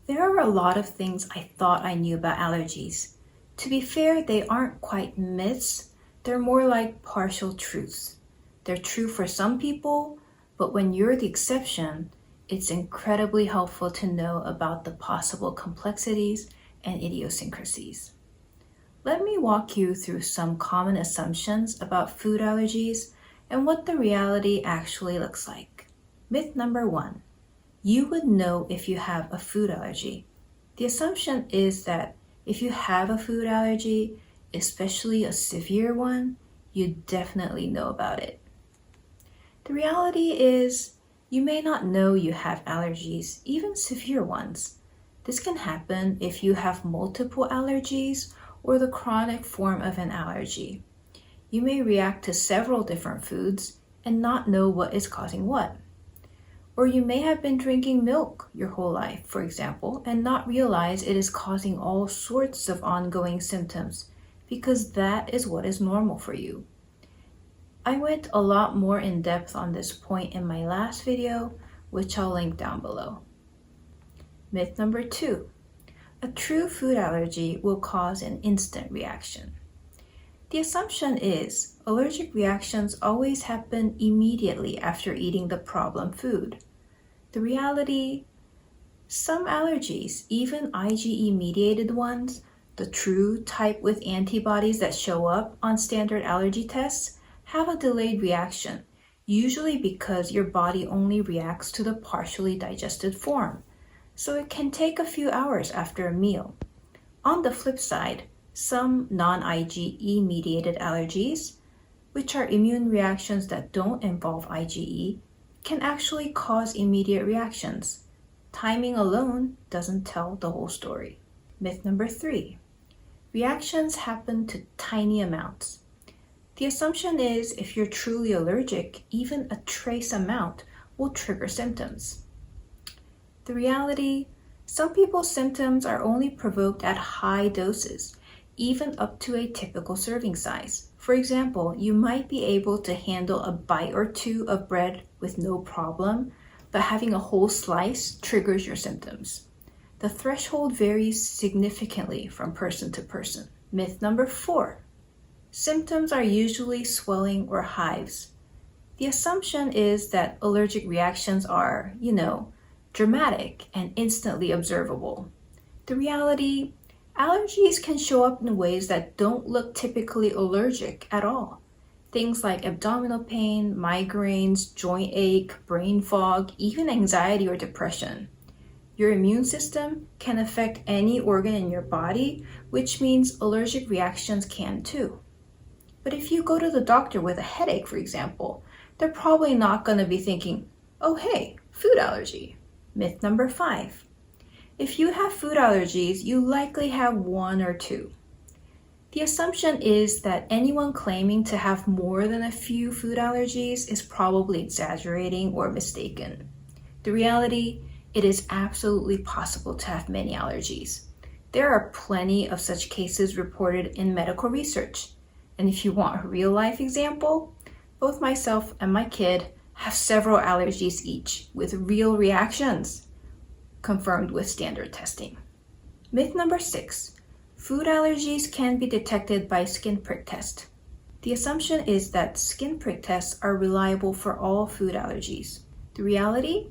There are a lot of things I thought I knew about allergies. To be fair, they aren't quite myths, they're more like partial truths. They're true for some people, but when you're the exception, it's incredibly helpful to know about the possible complexities and idiosyncrasies. Let me walk you through some common assumptions about food allergies and what the reality actually looks like. Myth number 1. You would know if you have a food allergy. The assumption is that if you have a food allergy, especially a severe one, you definitely know about it. The reality is, you may not know you have allergies, even severe ones. This can happen if you have multiple allergies or the chronic form of an allergy. You may react to several different foods and not know what is causing what. Or you may have been drinking milk your whole life, for example, and not realize it is causing all sorts of ongoing symptoms because that is what is normal for you. I went a lot more in depth on this point in my last video, which I'll link down below. Myth number 2. A true food allergy will cause an instant reaction. The assumption is allergic reactions always happen immediately after eating the problem food. The reality, some allergies, even IgE-mediated ones, the true type with antibodies that show up on standard allergy tests, have a delayed reaction, usually because your body only reacts to the partially digested form, so it can take a few hours after a meal. On the flip side, some non-IgE-mediated allergies, which are immune reactions that don't involve IgE, can actually cause immediate reactions. Timing alone doesn't tell the whole story. Myth number 3. Reactions happen to tiny amounts. The assumption is if you're truly allergic, even a trace amount will trigger symptoms. The reality, some people's symptoms are only provoked at high doses, even up to a typical serving size. For example, you might be able to handle a bite or two of bread with no problem, but having a whole slice triggers your symptoms. The threshold varies significantly from person to person. Myth number 4. Symptoms are usually swelling or hives. The assumption is that allergic reactions are, dramatic and instantly observable. The reality, allergies can show up in ways that don't look typically allergic at all. Things like abdominal pain, migraines, joint ache, brain fog, even anxiety or depression. Your immune system can affect any organ in your body, which means allergic reactions can too. But if you go to the doctor with a headache, for example, they're probably not going to be thinking, oh hey, food allergy. Myth number 5. If you have food allergies, you likely have 1 or 2. The assumption is that anyone claiming to have more than a few food allergies is probably exaggerating or mistaken. The reality, it is absolutely possible to have many allergies. There are plenty of such cases reported in medical research. And if you want a real-life example, both myself and my kid have several allergies each with real reactions, confirmed with standard testing. Myth number 6. Food allergies can be detected by skin prick test. The assumption is that skin prick tests are reliable for all food allergies. The reality?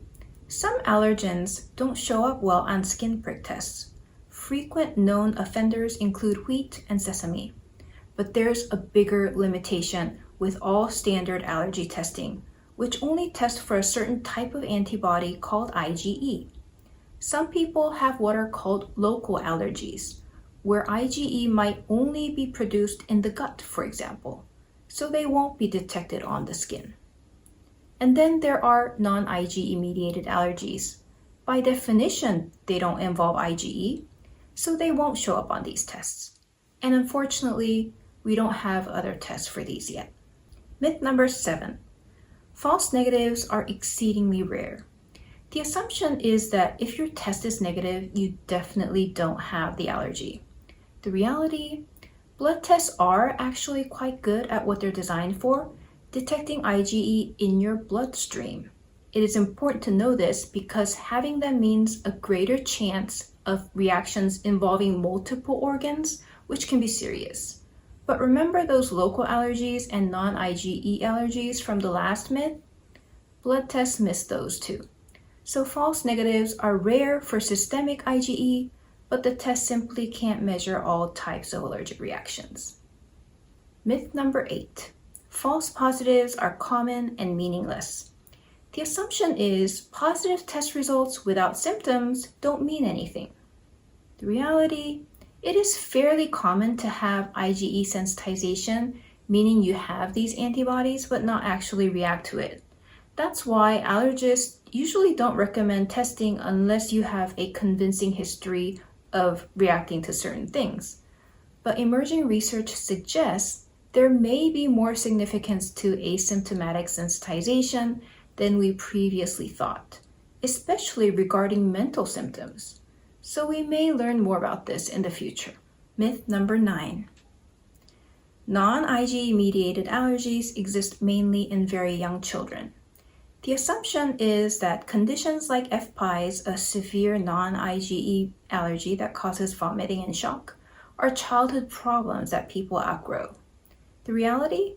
Some allergens don't show up well on skin prick tests. Frequent known offenders include wheat and sesame. But there's a bigger limitation with all standard allergy testing, which only tests for a certain type of antibody called IgE. Some people have what are called local allergies, where IgE might only be produced in the gut, for example, so they won't be detected on the skin. And then there are non-IgE-mediated allergies. By definition, they don't involve IgE, so they won't show up on these tests. And unfortunately, we don't have other tests for these yet. Myth number 7. False negatives are exceedingly rare. The assumption is that if your test is negative, you definitely don't have the allergy. The reality, blood tests are actually quite good at what they're designed for, detecting IgE in your bloodstream. It is important to know this because having them means a greater chance of reactions involving multiple organs, which can be serious. But remember those local allergies and non-IgE allergies from the last myth? Blood tests miss those too. So false negatives are rare for systemic IgE, but the test simply can't measure all types of allergic reactions. Myth number 8. False positives are common and meaningless. The assumption is positive test results without symptoms don't mean anything. The reality, it is fairly common to have IgE sensitization, meaning you have these antibodies but not actually react to it. That's why allergists usually don't recommend testing unless you have a convincing history of reacting to certain things. But emerging research suggests there may be more significance to asymptomatic sensitization than we previously thought, especially regarding mental symptoms. So we may learn more about this in the future. Myth number 9. Non-IgE-mediated allergies exist mainly in very young children. The assumption is that conditions like FPIES, a severe non-IgE allergy that causes vomiting and shock, are childhood problems that people outgrow. The reality?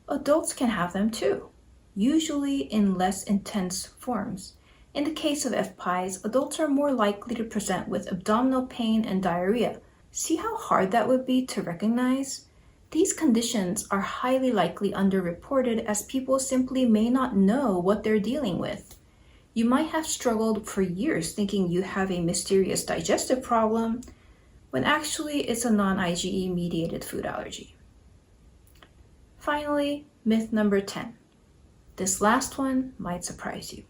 Adults can have them too, usually in less intense forms. In the case of FPIES, adults are more likely to present with abdominal pain and diarrhea. See how hard that would be to recognize? These conditions are highly likely underreported as people simply may not know what they're dealing with. You might have struggled for years thinking you have a mysterious digestive problem, when actually it's a non-IgE mediated food allergy. Finally, myth number 10. This last one might surprise you.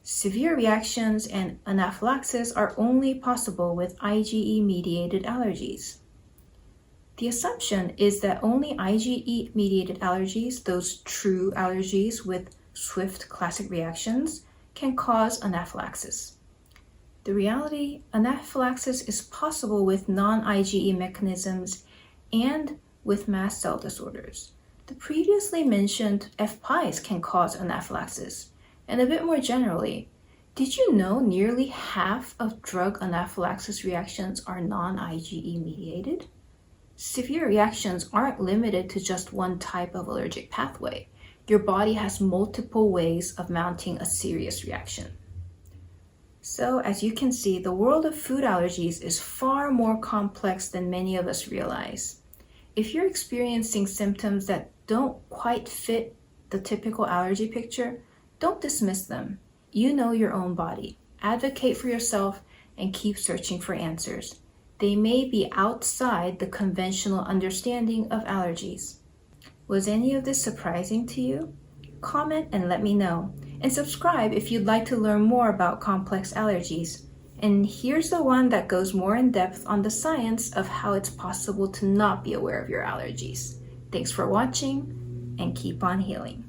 Severe reactions and anaphylaxis are only possible with IgE-mediated allergies. The assumption is that only IgE-mediated allergies, those true allergies with swift classic reactions, can cause anaphylaxis. The reality, anaphylaxis is possible with non-IgE mechanisms and with mast cell disorders. The previously mentioned FPIES can cause anaphylaxis. And a bit more generally, did you know nearly half of drug anaphylaxis reactions are non-IgE mediated? Severe reactions aren't limited to just one type of allergic pathway. Your body has multiple ways of mounting a serious reaction. So, as you can see, the world of food allergies is far more complex than many of us realize. If you're experiencing symptoms that don't quite fit the typical allergy picture, don't dismiss them. You know your own body. Advocate for yourself and keep searching for answers. They may be outside the conventional understanding of allergies. Was any of this surprising to you? Comment and let me know. And subscribe if you'd like to learn more about complex allergies. And here's the one that goes more in depth on the science of how it's possible to not be aware of your allergies. Thanks for watching and keep on healing.